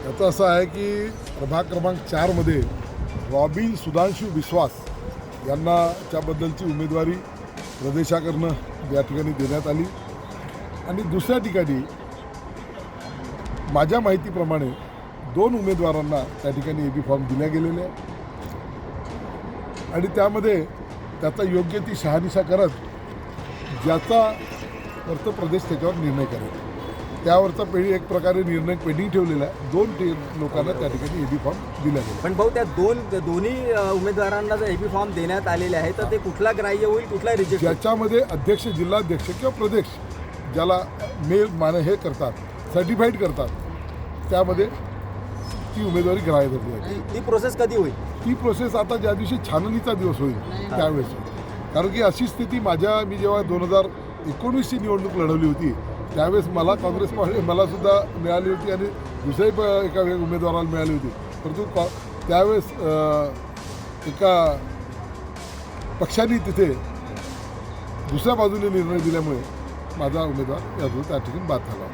याचं असं आहे की प्रभाग क्रमांक 4मध्ये रॉबिन सुधांशू विश्वास यांना त्याबद्दलची उमेदवारी प्रदेशाकडनं या ठिकाणी देण्यात आली आणि दुसऱ्या ठिकाणी माझ्या माहितीप्रमाणे 2 उमेदवारांना त्या ठिकाणी ए बी फॉर्म दिल्या गेलेले आहे आणि त्यामध्ये त्याचा योग्य ती शहानिशा करत ज्याचा अर्थ प्रदेश त्याच्यावर निर्णय करेल त्यावरचा एक प्रकारे निर्णय पेंडिंग ठेवलेला आहे. 2 लोकांना त्या ठिकाणी ए बी फॉर्म दिला गेला. पण भाऊ त्या दोन्ही उमेदवारांना जर एबी फॉर्म देण्यात आलेले आहे तर ते कुठला ग्राह्य होईल, कुठला रिजेक्ट? ज्याच्यामध्ये अध्यक्ष, जिल्हाध्यक्ष किंवा प्रदेश ज्याला हे करतात, सर्टिफाईड करतात, त्यामध्ये ती उमेदवारी ग्राह्य धरली जाते. ती प्रोसेस कधी होईल? ती प्रोसेस आता ज्या दिवशी छाननीचा दिवस होईल त्यावेळेस होईल. कारण की अशी स्थिती मी जेव्हा 2019ची निवडणूक लढवली होती त्यावेळेस मला काँग्रेस मला सुद्धा मिळाली होती आणि दुसऱ्याही एका उमेदवाराला मिळाली होती. परंतु त्यावेळेस एका पक्षाने तिथे दुसऱ्या बाजूने निर्णय दिल्यामुळे माझा उमेदवार त्या ठिकाणी बाद झाला.